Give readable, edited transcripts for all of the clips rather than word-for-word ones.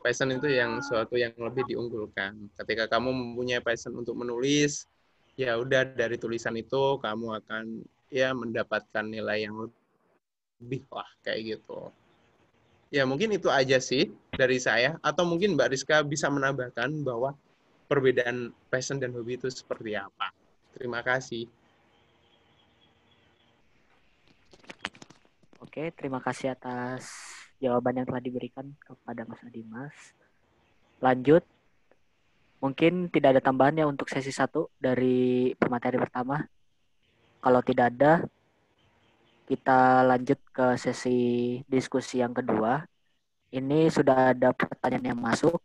passion itu yang suatu yang lebih diunggulkan. Ketika kamu mempunyai passion untuk menulis, ya udah dari tulisan itu kamu akan ya mendapatkan nilai yang lebih lah kayak gitu. Ya mungkin itu aja sih dari saya. Atau mungkin Mbak Rizka bisa menambahkan bahwa perbedaan passion dan hobi itu seperti apa. Terima kasih. Oke, terima kasih atas jawaban yang telah diberikan kepada Mas Adimas. Lanjut, mungkin tidak ada tambahan ya untuk sesi 1 dari pemateri pertama. Kalau tidak ada, kita lanjut ke sesi diskusi yang kedua. Ini sudah ada pertanyaan yang masuk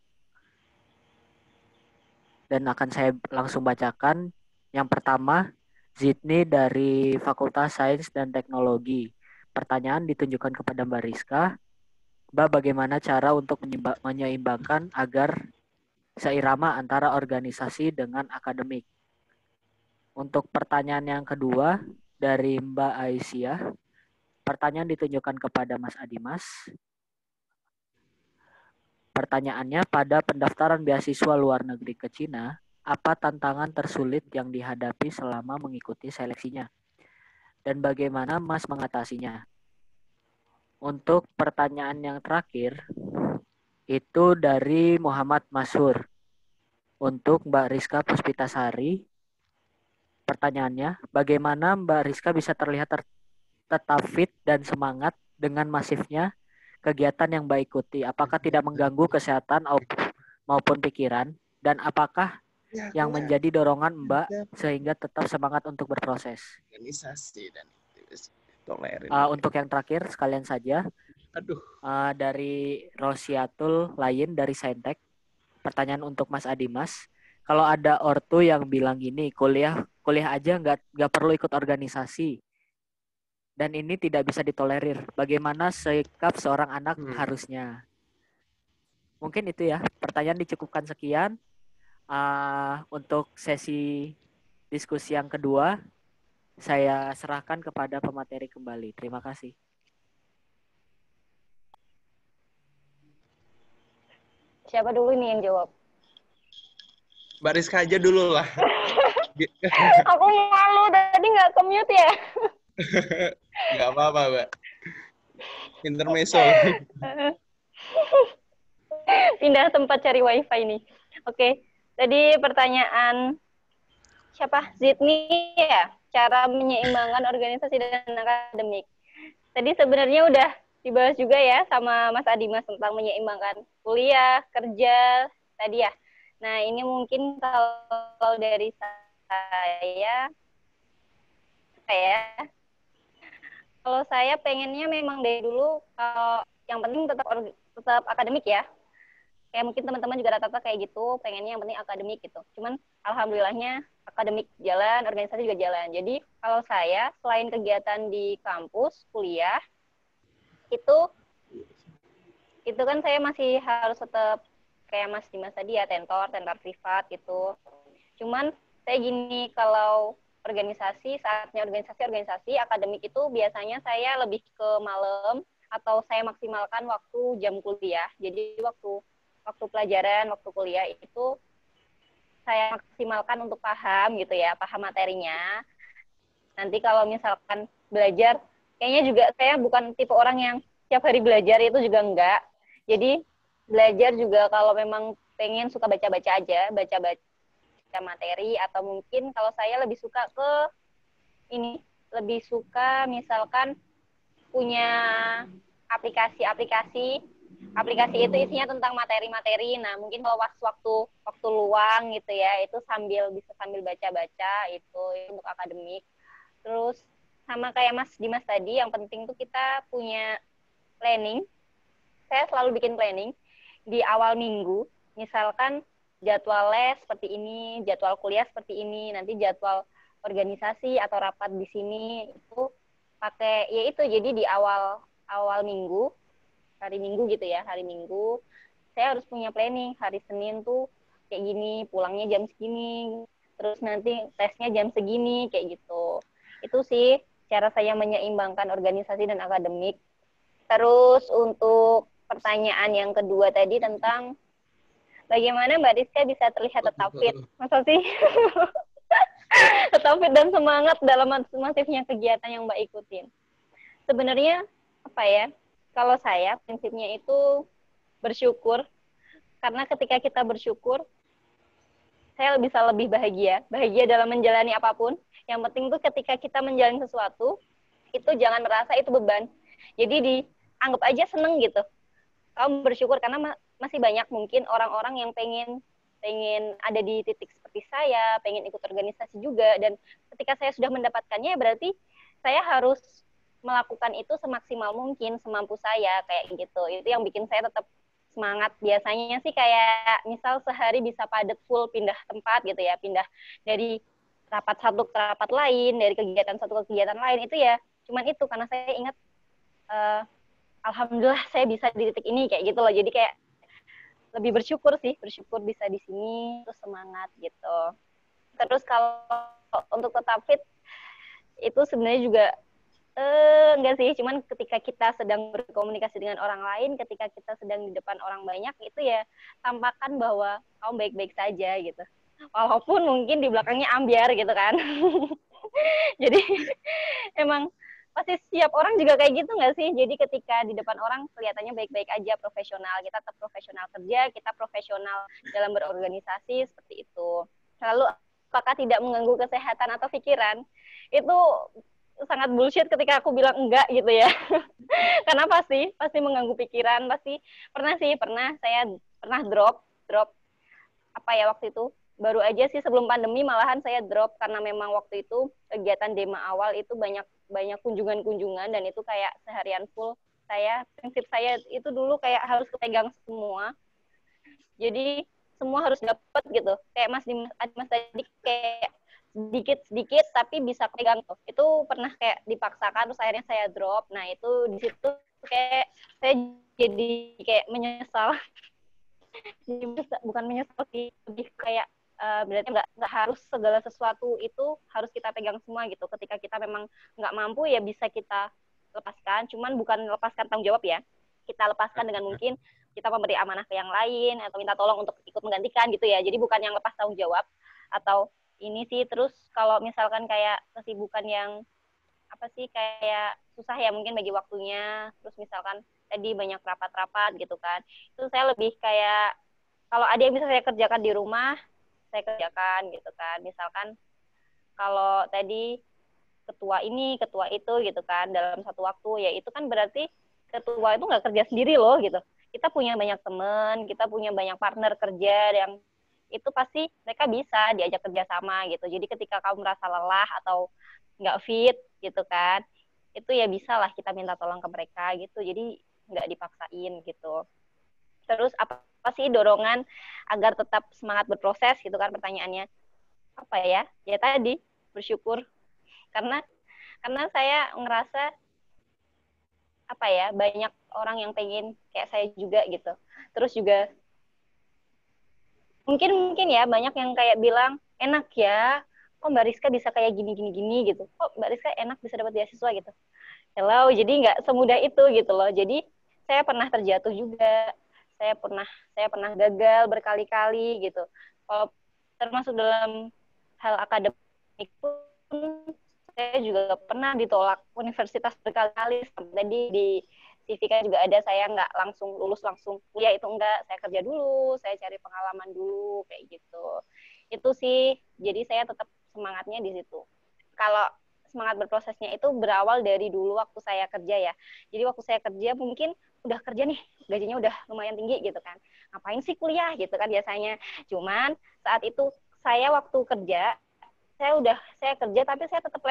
dan akan saya langsung bacakan. Yang pertama, Zidni dari Fakultas Sains dan Teknologi. Pertanyaan ditunjukkan kepada Mbak Rizka. Mbak, bagaimana cara untuk menyeimbangkan agar seirama antara organisasi dengan akademik? Untuk pertanyaan yang kedua dari Mbak Aisyah, pertanyaan ditunjukkan kepada Mas Adimas. Pertanyaannya, pada pendaftaran beasiswa luar negeri ke Cina, apa tantangan tersulit yang dihadapi selama mengikuti seleksinya? Dan bagaimana Mas mengatasinya? Untuk pertanyaan yang terakhir, itu dari Muhammad Masur. Untuk Mbak Rizka Puspitasari, pertanyaannya, bagaimana Mbak Rizka bisa terlihat tetap fit dan semangat dengan masifnya kegiatan yang Mbak ikuti? Apakah tidak mengganggu kesehatan maupun pikiran? Dan apakah yang menjadi dorongan Mbak sehingga tetap semangat untuk berproses? Organisasi dan tolerin. Untuk yang terakhir, sekalian saja. Aduh. Dari Rosiatul Lain dari Saintek. Pertanyaan untuk Mas Adimas. Kalau ada ortu yang bilang gini, kuliah aja nggak perlu ikut organisasi. Dan ini tidak bisa ditolerir. Bagaimana sikap seorang anak harusnya? Mungkin itu ya. Pertanyaan dicukupkan sekian. Untuk sesi diskusi yang kedua, saya serahkan kepada pemateri kembali. Terima kasih. Siapa dulu nih yang jawab? Mbak Rizka aja dulu lah. Aku malu, tadi nggak ke-mute ya? Nggak apa-apa, Mbak. Intermezzo. Pindah tempat cari wifi nih. Oke, tadi pertanyaan siapa? Zidni ya? Cara menyeimbangkan organisasi dan akademik. Tadi sebenarnya udah dibahas juga ya sama Mas Adimas tentang menyeimbangkan kuliah, kerja, tadi ya. Nah, ini mungkin kalau dari saya, kalau saya pengennya memang dari dulu, kalau yang penting tetap akademik ya. Kayak mungkin teman-teman juga rata-rata kayak gitu, pengennya yang penting akademik gitu. Cuman alhamdulillahnya akademik jalan, organisasi juga jalan. Jadi kalau saya selain kegiatan di kampus, kuliah, itu kan saya masih harus tetap kayak Mas Dimas tadi ya, tentor privat gitu. Cuman saya gini, kalau saatnya organisasi akademik itu biasanya saya lebih ke malam atau saya maksimalkan waktu jam kuliah. Jadi waktu pelajaran, waktu kuliah itu saya maksimalkan untuk paham gitu ya, paham materinya. Nanti kalau misalkan belajar, kayaknya juga saya bukan tipe orang yang tiap hari belajar, itu juga enggak. Jadi belajar juga kalau memang pengen suka baca-baca aja, baca materi, atau mungkin kalau saya lebih suka lebih suka misalkan punya aplikasi itu isinya tentang materi-materi. Nah, mungkin kalau waktu luang gitu ya, itu bisa sambil baca-baca itu untuk akademik. Terus sama kayak Mas Dimas tadi, yang penting tuh kita punya planning. Saya selalu bikin planning di awal minggu. Misalkan jadwal les seperti ini, jadwal kuliah seperti ini, nanti jadwal organisasi atau rapat di sini itu pakai ya itu. Jadi di awal minggu, hari Minggu gitu ya, hari Minggu saya harus punya planning. Hari Senin tuh kayak gini, pulangnya jam segini, terus nanti tesnya jam segini, kayak gitu. Itu sih cara saya menyeimbangkan organisasi dan akademik. Terus untuk pertanyaan yang kedua tadi tentang bagaimana Mbak Rizka bisa terlihat tetap fit. Masa sih? Tetap fit dan semangat dalam masifnya kegiatan yang Mbak ikutin. Sebenarnya, apa ya, kalau saya prinsipnya itu bersyukur. Karena ketika kita bersyukur, saya bisa lebih bahagia. Bahagia dalam menjalani apapun. Yang penting tuh ketika kita menjalani sesuatu, itu jangan merasa itu beban. Jadi dianggap aja seneng gitu. Kamu bersyukur karena masih banyak mungkin orang-orang yang pengen ada di titik seperti saya, pengen ikut organisasi juga, dan ketika saya sudah mendapatkannya berarti saya harus melakukan itu semaksimal mungkin, semampu saya, kayak gitu. Itu yang bikin saya tetap semangat. Biasanya sih kayak misal sehari bisa padat full pindah tempat gitu ya, pindah dari rapat satu ke rapat lain, dari kegiatan satu ke kegiatan lain, itu ya cuman itu karena saya ingat alhamdulillah saya bisa di titik ini kayak gitu loh. Jadi kayak lebih bersyukur sih, bersyukur bisa di sini, terus semangat gitu. Terus kalau untuk tetap fit itu sebenarnya juga enggak sih, cuman ketika kita sedang berkomunikasi dengan orang lain, ketika kita sedang di depan orang banyak, itu ya tampakkan bahwa kamu baik-baik saja gitu. Walaupun mungkin di belakangnya ambiar gitu kan. Jadi emang pasti setiap orang juga kayak gitu nggak sih? Jadi ketika di depan orang kelihatannya baik-baik aja, profesional. Kita tetap profesional kerja, kita profesional dalam berorganisasi, seperti itu. Lalu apakah tidak mengganggu kesehatan atau pikiran? Itu sangat bullshit ketika aku bilang enggak gitu ya. Karena pasti mengganggu pikiran, pernah saya pernah drop apa ya waktu itu. Baru aja sih sebelum pandemi malahan saya drop karena memang waktu itu kegiatan Dema awal itu banyak kunjungan dan itu kayak seharian full. Prinsip saya itu dulu kayak harus kepegang semua. Jadi semua harus dapat gitu. Kayak Mas tadi kayak sedikit tapi bisa pegang tuh. Itu pernah kayak dipaksakan terus akhirnya saya drop. Nah, itu di situ kayak saya jadi kayak menyesal. Bukan menyesal sih, lebih kayak berarti nggak harus segala sesuatu itu harus kita pegang semua gitu. Ketika kita memang nggak mampu ya bisa kita lepaskan, cuman bukan lepaskan tanggung jawab ya. Kita lepaskan dengan mungkin kita memberi amanah ke yang lain atau minta tolong untuk ikut menggantikan gitu ya. Jadi bukan yang lepas tanggung jawab atau ini sih. Terus kalau misalkan kayak kesibukan yang apa sih kayak susah ya mungkin bagi waktunya, terus misalkan tadi banyak rapat-rapat gitu kan, itu saya lebih kayak kalau ada yang bisa saya kerjakan di rumah saya kerjakan gitu kan. Misalkan kalau tadi ketua ini ketua itu gitu kan dalam satu waktu, ya itu kan berarti ketua itu nggak kerja sendiri loh gitu. Kita punya banyak teman, kita punya banyak partner kerja yang itu pasti mereka bisa diajak kerja sama gitu. Jadi ketika kamu merasa lelah atau nggak fit gitu kan, itu ya bisa lah kita minta tolong ke mereka gitu. Jadi nggak dipaksain gitu. Terus apa sih dorongan agar tetap semangat berproses gitu kan pertanyaannya. Apa ya? Ya tadi bersyukur karena saya ngerasa apa ya, banyak orang yang pengen kayak saya juga gitu. Terus juga mungkin ya banyak yang kayak bilang enak ya, kok Mbak Rizka bisa kayak gini gitu. Kok Mbak Rizka enak bisa dapat beasiswa gitu. Hello, jadi nggak semudah itu gitu loh. Jadi saya pernah terjatuh juga. Saya pernah gagal berkali-kali gitu. Kalau termasuk dalam hal akademik pun saya juga pernah ditolak universitas berkali-kali. Tadi di CV kan juga ada, saya nggak langsung lulus langsung kuliah, itu enggak. Saya kerja dulu, saya cari pengalaman dulu kayak gitu. Itu sih. Jadi saya tetap semangatnya di situ. Kalau semangat berprosesnya itu berawal dari dulu waktu saya kerja ya. Jadi waktu saya kerja mungkin udah kerja nih, gajinya udah lumayan tinggi gitu kan. Ngapain sih kuliah gitu kan biasanya. Cuman saat itu saya waktu kerja, saya kerja tapi saya tetap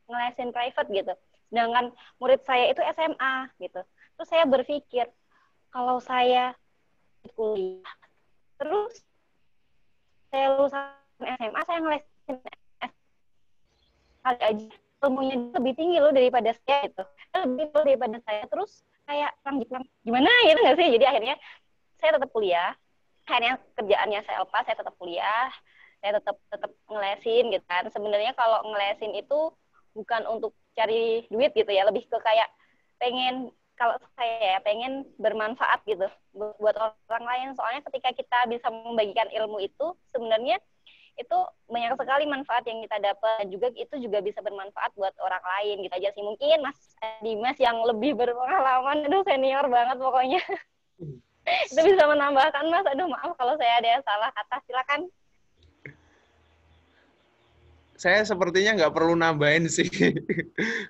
ngelesin private gitu. Sedangkan murid saya itu SMA gitu. Terus saya berpikir, kalau saya kuliah, terus saya lulusan SMA, saya ngelesin kali aja ilmunya lebih tinggi loh daripada saya gitu, lebih tinggi daripada saya, terus kayak gimana gitu nggak sih. Jadi akhirnya saya tetap kuliah, akhirnya kerjaannya saya lepas, saya tetap kuliah, saya tetap ngelesin gitu kan. Sebenarnya kalau ngelesin itu bukan untuk cari duit gitu ya, lebih ke kayak pengen kalau saya pengen bermanfaat gitu buat orang lain. Soalnya ketika kita bisa membagikan ilmu itu, sebenarnya itu banyak sekali manfaat yang kita dapat. Juga itu juga bisa bermanfaat buat orang lain gitu aja sih. Mungkin Mas Dimas yang lebih berpengalaman, aduh senior banget pokoknya. Itu bisa menambahkan, Mas. Aduh maaf kalau saya ada yang salah kata, silakan. Saya sepertinya nggak perlu nambahin sih.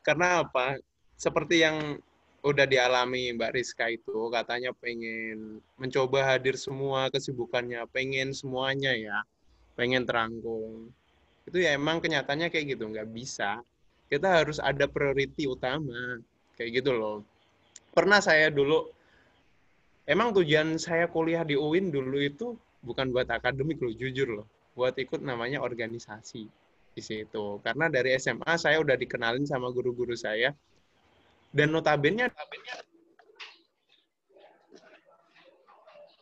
Karena apa? Seperti yang udah dialami Mbak Rizka itu, katanya pengen mencoba hadir semua kesibukannya, pengen semuanya ya, pengen terangkum. Itu ya emang kenyataannya kayak gitu, nggak bisa. Kita harus ada priority utama, kayak gitu loh. Pernah saya dulu, emang tujuan saya kuliah di UIN dulu itu bukan buat akademik loh, jujur loh. Buat ikut namanya organisasi di situ. Karena dari SMA saya udah dikenalin sama guru-guru saya. Dan notabene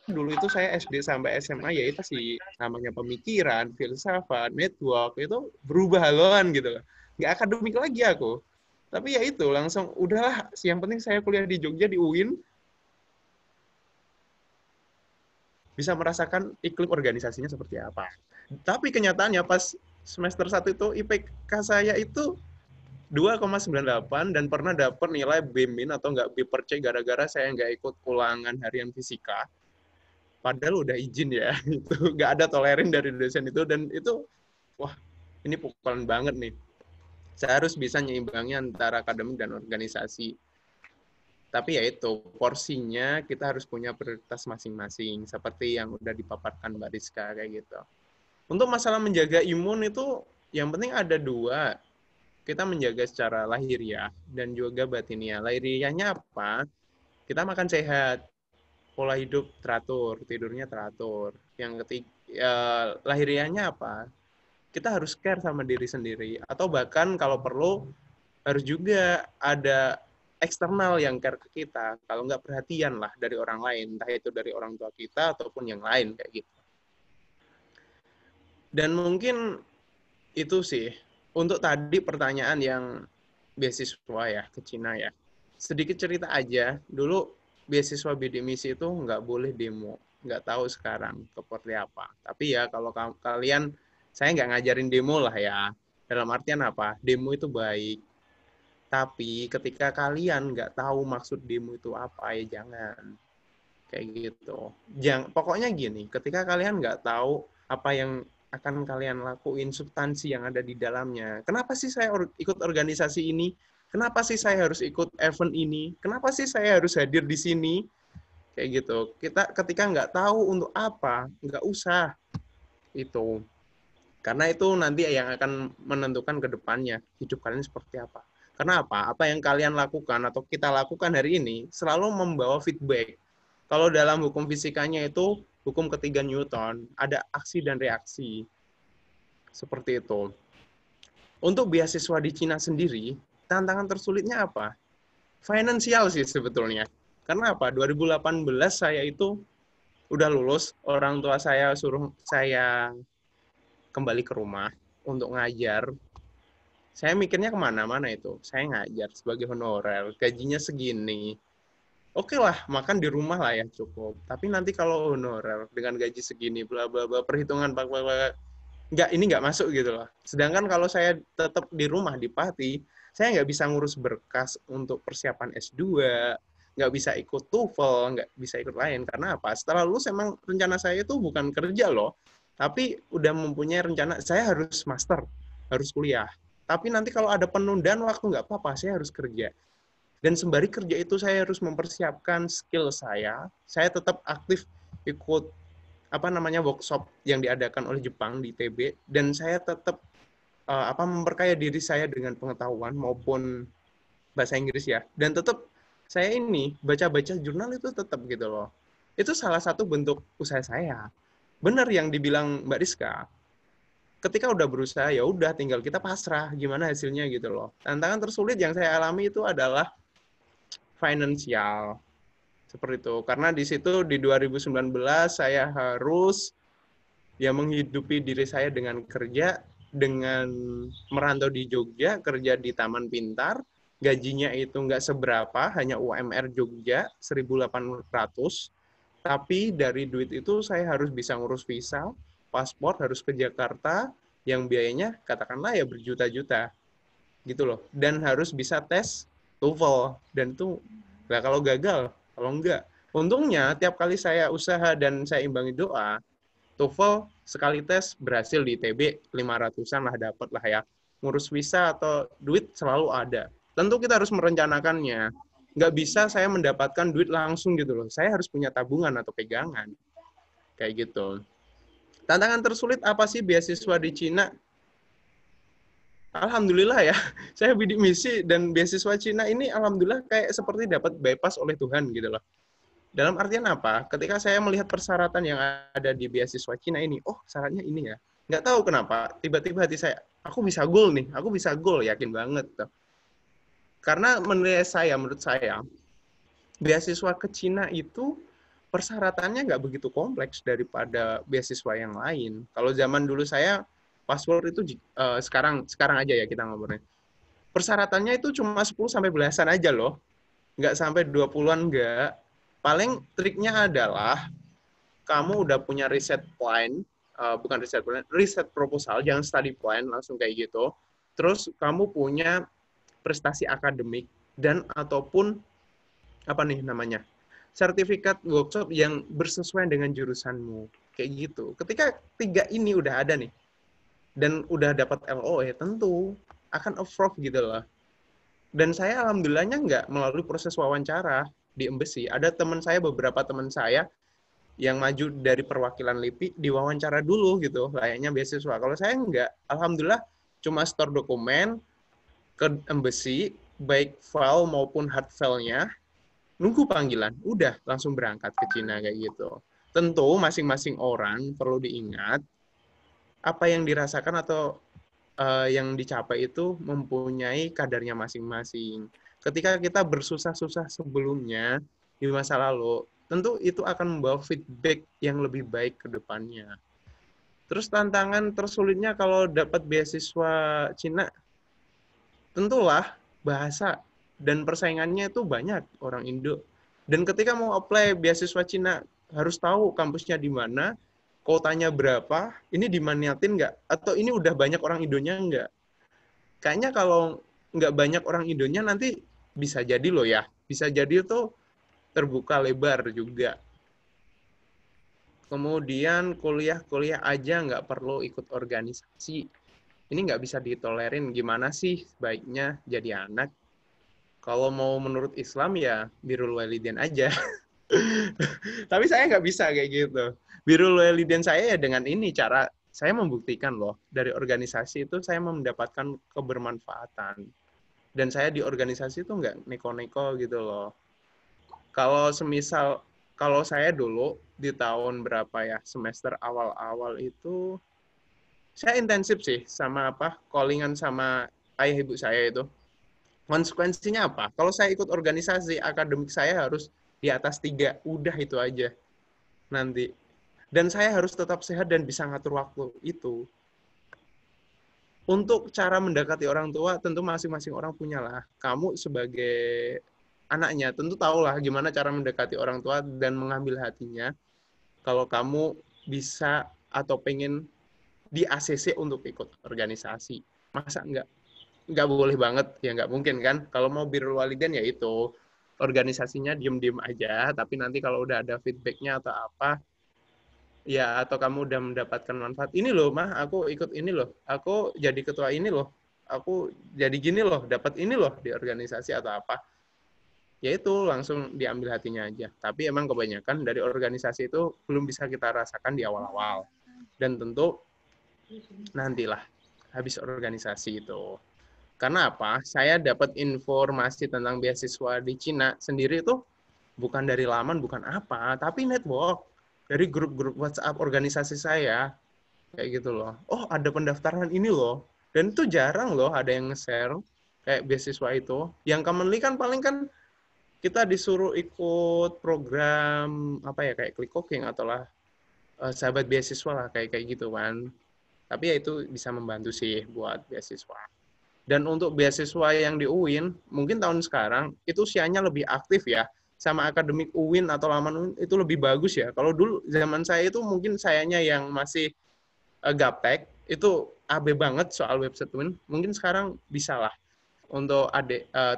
dulu itu saya SD sampai SMA ya itu sih namanya pemikiran, filsafat, network itu berubah haluan gitu loh. Nggak akademik lagi aku. Tapi ya itu langsung udahlah, yang penting saya kuliah di Jogja di UIN bisa merasakan iklim organisasinya seperti apa. Tapi kenyataannya pas semester 1 itu IPK saya itu 2,98 dan pernah dapat nilai B- atau nggak B per C gara-gara saya nggak ikut ulangan harian fisika. Padahal udah izin ya, itu nggak ada tolerin dari dosen itu, dan itu, wah, ini pukulan banget nih. Saya harus bisa nyeimbangi antara akademik dan organisasi. Tapi ya itu, porsinya kita harus punya prioritas masing-masing, seperti yang udah dipaparkan Mbak Rizka, kayak gitu. Untuk masalah menjaga imun itu, yang penting ada dua. Kita menjaga secara lahiriah dan juga batiniah. Lahiriahnya apa? Kita makan sehat, pola hidup teratur, tidurnya teratur. Yang ketiga, lahiriahnya apa? Kita harus care sama diri sendiri. Atau bahkan kalau perlu, harus juga ada eksternal yang care ke kita. Kalau nggak perhatian lah dari orang lain, entah itu dari orang tua kita ataupun yang lain kayak gitu. Dan mungkin itu sih, untuk tadi pertanyaan yang beasiswa ya, ke Cina ya. Sedikit cerita aja, dulu beasiswa bidik misi itu nggak boleh demo. Nggak tahu sekarang seperti apa. Tapi ya kalau kalian, saya nggak ngajarin demo lah ya. Dalam artian apa? Demo itu baik. Tapi ketika kalian nggak tahu maksud demo itu apa, ya jangan. Kayak gitu. Pokoknya gini, ketika kalian nggak tahu apa yang akan kalian lakuin, substansi yang ada di dalamnya. Kenapa sih saya ikut organisasi ini? Kenapa sih saya harus ikut event ini? Kenapa sih saya harus hadir di sini? Kayak gitu. Kita ketika nggak tahu untuk apa, nggak usah itu. Karena itu nanti yang akan menentukan ke depannya hidup kalian seperti apa. Karena apa? Apa yang kalian lakukan atau kita lakukan hari ini selalu membawa feedback. Kalau dalam hukum fisikanya itu, hukum ketiga Newton, ada aksi dan reaksi. Seperti itu. Untuk beasiswa di Cina sendiri, tantangan tersulitnya apa? Finansial sih sebetulnya. Karena apa? 2018 saya itu udah lulus, orang tua saya suruh saya kembali ke rumah untuk ngajar. Saya mikirnya kemana-mana itu. Saya ngajar sebagai honorer, gajinya segini. Oke lah, makan di rumah lah ya cukup. Tapi nanti kalau honorer dengan gaji segini, bla bla bla, perhitungan nggak, ini nggak masuk gitu loh. Sedangkan kalau saya tetap di rumah di Pati, saya nggak bisa ngurus berkas untuk persiapan S2, nggak bisa ikut TOEFL, nggak bisa ikut lain. Karena apa? Setelah lulus emang rencana saya itu bukan kerja loh, tapi udah mempunyai rencana saya harus master, harus kuliah. Tapi nanti kalau ada penundaan waktu nggak apa-apa, saya harus kerja. Dan sembari kerja itu saya harus mempersiapkan skill saya. Saya tetap aktif ikut workshop yang diadakan oleh Jepang di ITB, dan saya tetap memperkaya diri saya dengan pengetahuan maupun bahasa Inggris ya. Dan tetap saya ini baca-baca jurnal itu tetap gitu loh. Itu salah satu bentuk usaha saya. Benar yang dibilang Mbak Rizka. Ketika udah berusaha ya udah tinggal kita pasrah gimana hasilnya gitu loh. Tantangan tersulit yang saya alami itu adalah finansial. Seperti itu. Karena di situ di 2019 saya harus ya menghidupi diri saya dengan kerja, dengan merantau di Jogja, kerja di Taman Pintar, gajinya itu nggak seberapa, hanya UMR Jogja 1.800, tapi dari duit itu saya harus bisa ngurus visa, paspor, harus ke Jakarta, yang biayanya katakanlah ya berjuta-juta, gitu loh. Dan harus bisa tes TOEFL, dan itu, nah kalau gagal, kalau enggak. Untungnya, tiap kali saya usaha dan saya imbangi doa, TOEFL sekali tes berhasil di ITB 500-an lah dapat lah ya. Ngurus visa atau duit selalu ada. Tentu kita harus merencanakannya. Nggak bisa saya mendapatkan duit langsung gitu loh. Saya harus punya tabungan atau pegangan. Kayak gitu. Tantangan tersulit apa sih beasiswa di Cina? Alhamdulillah ya, saya bidik misi dan beasiswa Cina ini alhamdulillah kayak seperti dapat bypass oleh Tuhan gitu loh. Dalam artian apa? Ketika saya melihat persyaratan yang ada di beasiswa Cina ini, oh syaratnya ini ya. Nggak tahu kenapa, tiba-tiba hati saya, aku bisa goal nih, aku bisa goal, yakin banget. Tuh. Karena menurut saya, beasiswa ke Cina itu persyaratannya nggak begitu kompleks daripada beasiswa yang lain. Kalau zaman dulu saya, password itu sekarang aja ya kita ngobrolnya. Persyaratannya itu cuma 10 sampai belasan aja loh. Nggak sampai 20-an nggak. Paling triknya adalah kamu udah punya riset plan, bukan riset plan, riset proposal, jangan study plan, langsung kayak gitu. Terus kamu punya prestasi akademik dan ataupun apa nih namanya, sertifikat workshop yang bersesuaian dengan jurusanmu, kayak gitu. Ketika 3 ini udah ada nih, dan udah dapat LOE, tentu akan approve gitu loh. Dan saya alhamdulillahnya nggak melalui proses wawancara di embassy. Ada beberapa teman saya yang maju dari perwakilan LIPI diwawancara dulu gitu, layaknya beasiswa. Kalau saya nggak, alhamdulillah cuma store dokumen ke embassy, baik file maupun hard file-nya, nunggu panggilan, udah langsung berangkat ke Cina kayak gitu. Tentu masing-masing orang perlu diingat, apa yang dirasakan atau yang dicapai itu mempunyai kadarnya masing-masing. Ketika kita bersusah-susah sebelumnya di masa lalu, tentu itu akan membawa feedback yang lebih baik ke depannya. Terus tantangan tersulitnya kalau dapat beasiswa Cina, tentulah bahasa dan persaingannya itu banyak orang Indo. Dan ketika mau apply beasiswa Cina, harus tahu kampusnya di mana, kuotanya berapa, ini dimanfaatin nggak? Atau ini udah banyak orang Indonya nggak? Kayaknya kalau nggak banyak orang Indonya nanti bisa jadi loh ya. Bisa jadi tuh terbuka lebar juga. Kemudian kuliah-kuliah aja nggak perlu ikut organisasi. Ini nggak bisa ditolerin. Gimana sih baiknya jadi anak? Kalau mau menurut Islam ya birrul walidain aja. Tapi saya nggak bisa kayak gitu. Birrul walidain saya ya dengan ini cara saya membuktikan loh dari organisasi itu saya mendapatkan kebermanfaatan. Dan saya di organisasi itu nggak neko-neko gitu loh. Kalau semisal kalau saya dulu di tahun berapa ya semester awal-awal itu saya intensif sih sama callingan sama ayah ibu saya itu. Konsekuensinya apa? Kalau saya ikut organisasi, akademik saya harus di atas 3. Udah itu aja nanti. Dan saya harus tetap sehat dan bisa ngatur waktu itu. Untuk cara mendekati orang tua, tentu masing-masing orang punya lah. Kamu sebagai anaknya, tentu tahulah gimana cara mendekati orang tua dan mengambil hatinya. Kalau kamu bisa atau pengen di ACC untuk ikut organisasi. Masa nggak boleh banget, ya nggak mungkin kan. Kalau mau birrul walidain ya itu, organisasinya diem-diem aja, tapi nanti kalau udah ada feedbacknya atau apa, ya atau kamu udah mendapatkan manfaat, ini loh mah, aku ikut ini loh, aku jadi ketua ini loh, aku jadi gini loh, dapat ini loh di organisasi atau apa, ya itu langsung diambil hatinya aja. Tapi emang kebanyakan dari organisasi itu belum bisa kita rasakan di awal-awal. Dan tentu nantilah habis organisasi itu. Karena apa? Saya dapat informasi tentang beasiswa di Cina sendiri itu bukan dari laman, bukan apa, tapi network. Dari grup-grup WhatsApp organisasi saya. Kayak gitu loh. Oh, ada pendaftaran ini loh. Dan itu jarang loh ada yang nge-share kayak beasiswa itu. Yang commonly kan paling kan kita disuruh ikut program apa ya kayak Click Cooking atau lah sahabat beasiswa lah kayak gitu kan. Tapi ya itu bisa membantu sih buat beasiswa. Dan untuk beasiswa yang di UIN, mungkin tahun sekarang itu usianya lebih aktif ya. Sama akademik UIN atau laman UIN itu lebih bagus ya. Kalau dulu zaman saya itu mungkin sayanya yang masih gaptek, itu AB banget soal website UIN. Mungkin sekarang bisa lah untuk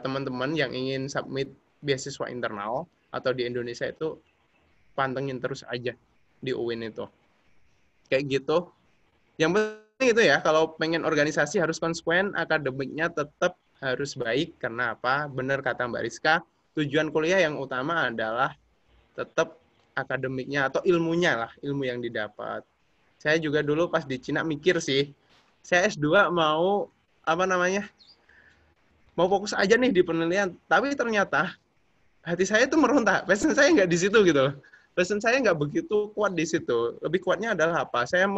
teman-teman yang ingin submit beasiswa internal atau di Indonesia itu pantengin terus aja di UIN itu. Kayak gitu. Yang penting itu ya, kalau pengen organisasi harus konsekuen, akademiknya tetap harus baik. Karena apa? Benar kata Mbak Rizka, tujuan kuliah yang utama adalah tetap akademiknya atau ilmunya lah, ilmu yang didapat. Saya juga dulu pas di Cina mikir sih, saya S2 mau apa namanya? Mau fokus aja nih di penelitian, tapi ternyata hati saya itu meronta. Passion saya nggak di situ gitu. Passion saya nggak begitu kuat di situ. Lebih kuatnya adalah apa? Saya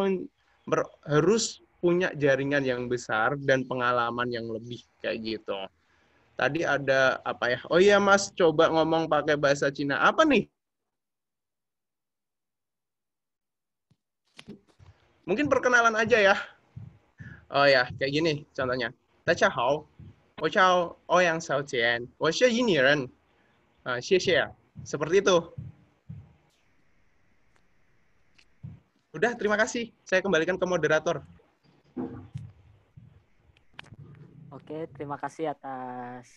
harus punya jaringan yang besar dan pengalaman yang lebih kayak gitu. Tadi ada apa ya? Oh iya Mas, coba ngomong pakai bahasa Cina. Apa nih? Mungkin perkenalan aja ya. Oh ya, kayak gini contohnya. 大家好，我叫欧阳小姐，我是印尼人。谢谢. Seperti itu. Udah, terima kasih. Saya kembalikan ke moderator. Oke, terima kasih atas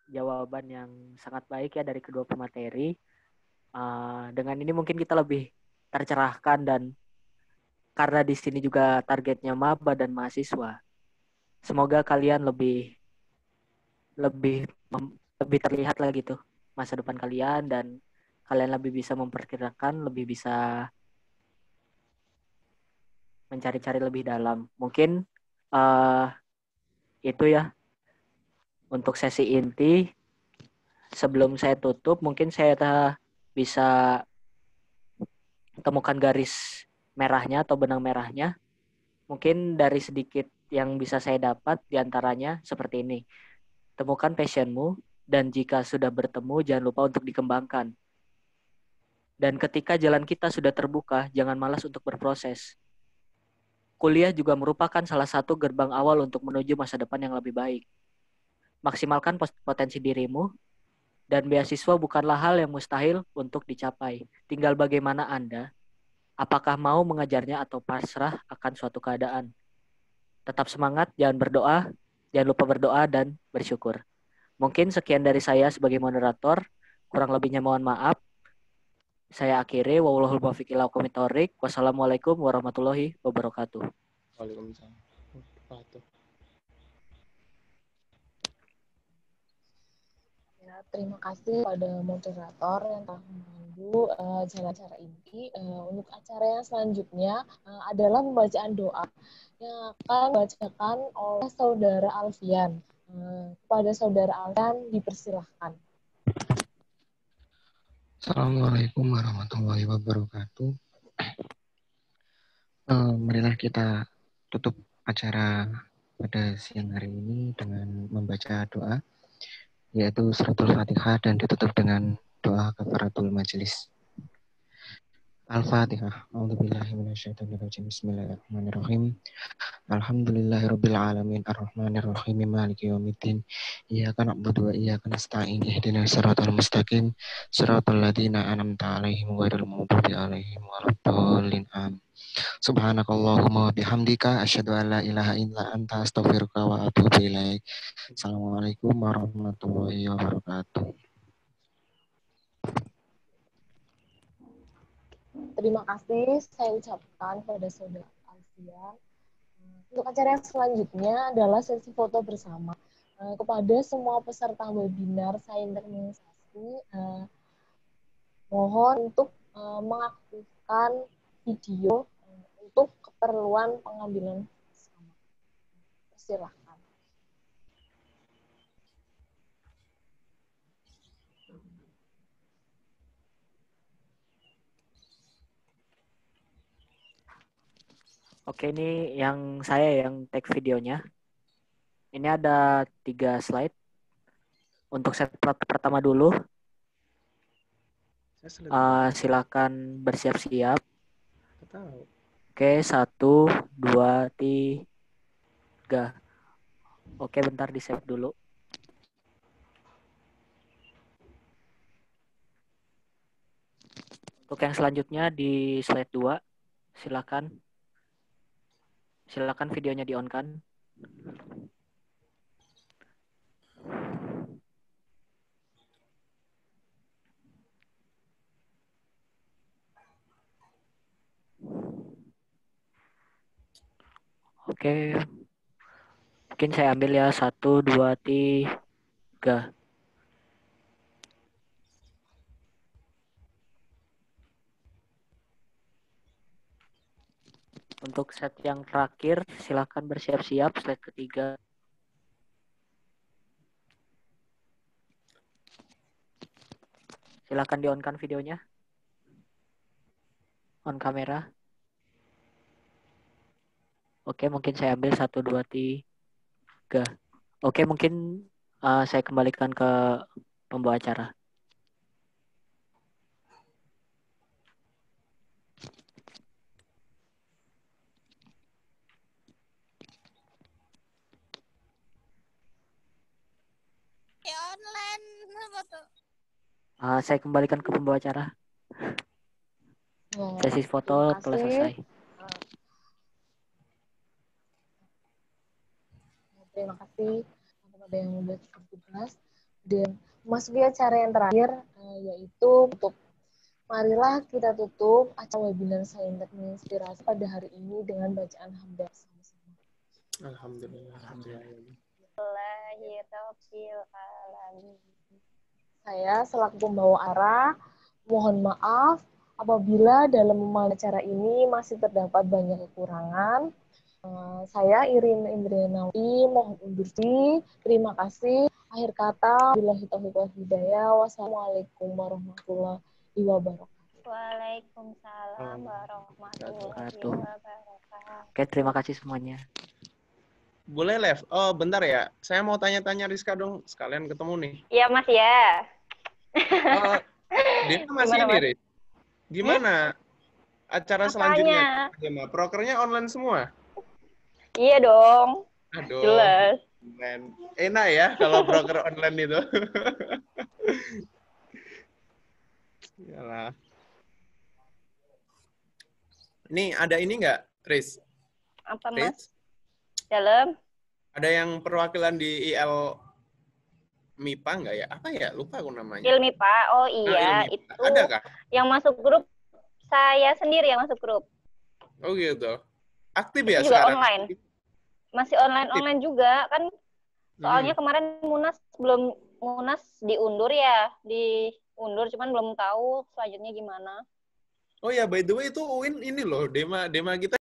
jawaban yang sangat baik ya dari kedua pemateri. Dengan ini mungkin kita lebih tercerahkan dan karena di sini juga targetnya maba dan mahasiswa. Semoga kalian lebih lebih lebih terlihat lah gitu masa depan kalian dan kalian lebih bisa memperkirakan, lebih bisa mencari-cari lebih dalam. Mungkin itu ya untuk sesi inti. Sebelum saya tutup, mungkin saya bisa temukan garis merahnya atau benang merahnya. Mungkin dari sedikit yang bisa saya dapat diantaranya seperti ini. Temukan passionmu dan jika sudah bertemu jangan lupa untuk dikembangkan. Dan ketika jalan kita sudah terbuka, jangan malas untuk berproses. Kuliah juga merupakan salah satu gerbang awal untuk menuju masa depan yang lebih baik. Maksimalkan potensi dirimu, dan beasiswa bukanlah hal yang mustahil untuk dicapai. Tinggal bagaimana Anda, apakah mau mengejarnya atau pasrah akan suatu keadaan. Tetap semangat, jangan lupa berdoa dan bersyukur. Mungkin sekian dari saya sebagai moderator, kurang lebihnya mohon maaf. Saya akhiri, wallahul muwaffiq ila aqwamit thoriq. Wassalamualaikum warahmatullahi wabarakatuh. Waalaikumsalam. Terima kasih pada moderator yang telah memandu jalan acara ini. Untuk acara yang selanjutnya adalah pembacaan doa yang akan dibacakan oleh Saudara Alfian. Kepada Saudara Alfian dipersilahkan. Assalamualaikum warahmatullahi wabarakatuh. Marilah kita tutup acara pada siang hari ini dengan membaca doa, yaitu suratul Fatihah dan ditutup dengan doa kafaratul majelis. Al-Fatihah. A'udzubillahi minasyaitonirrajim. Bismillahirrahmanirrahim. Alhamdulillahirabbil alamin arrahmanirrahim maliki yaumiddin. Iyyaka na'budu wa iyyaka nasta'in. Ihdinas siratal mustaqim. Siratal ladzina an'amta 'alaihim ghairil maghdubi 'alaihim waladdallin. Amin. Subhanakallahumma wa bihamdika asyhadu an la ilaha illa anta astaghfiruka wa atubu ilaik. Assalamualaikum warahmatullahi wabarakatuh. Terima kasih saya ucapkan pada Saudara Alfian. Untuk acara yang selanjutnya adalah sesi foto bersama. Kepada semua peserta webinar Sains Termonisasi, mohon untuk mengaktifkan video untuk keperluan pengambilan bersama. Silakan. Oke, ini saya yang take videonya. Ini ada 3 slide. Untuk set pertama dulu, silakan bersiap-siap. Oke, 1, 2, 3. Oke, bentar di-save dulu. Untuk yang selanjutnya di slide 2, silakan. Silakan videonya di-on-kan. Oke. Mungkin saya ambil ya 1, 2, 3. Untuk set yang terakhir, silakan bersiap-siap slide ketiga. Silakan di-on-kan videonya. On kamera. Oke, mungkin saya ambil 1, 2, 3. Oke, mungkin saya kembalikan ke pembawa acara. Online apa tuh? Saya kembalikan ke pembawa acara. Nah, Sesi foto terima telah kasih. selesai. Terima kasih kepada yang sudah bertugas. Dan memasuki acara yang terakhir, yaitu untuk marilah kita tutup acara webinar Saintek Menginspirasi pada hari ini dengan bacaan hamdalah bersama-sama. Alhamdulillah. Saya selaku pembawa acara, mohon maaf apabila dalam memahami acara ini masih terdapat banyak kekurangan. Saya Irin Indrianawi, mohon undur diri. Terima kasih. Akhir kata, billahi taufiq wal hidayah. Wassalamualaikum warahmatullahi wabarakatuh. Waalaikumsalam warahmatullahi wabarakatuh. Oke, terima kasih semuanya. Boleh, Lev? Oh, bentar ya. Saya mau tanya-tanya Rizka dong. Sekalian ketemu nih. Iya, Mas ya. Dia masih Gimana, ini, Mas? Riz. Gimana acara Apanya? selanjutnya? Prokernya online semua? Iya dong. Aduh. Jelas. Online. Enak ya kalau proker online itu. Yalah. Ini ada ini nggak, Riz? Apa, Riz? Mas? Dalam? Ada yang perwakilan di IL MIPA nggak ya? Apa ya? Lupa aku namanya. Ilmipa. Oh iya, Ilmipa. itu Adakah? yang masuk grup saya sendiri yang masuk grup. Oh gitu. Aktif Itu ya juga sekarang? online. Masih online juga kan. Soalnya kemarin belum Munas diundur ya, diundur cuman belum tahu selanjutnya gimana. Oh ya, by the way itu UIN ini loh, dema kita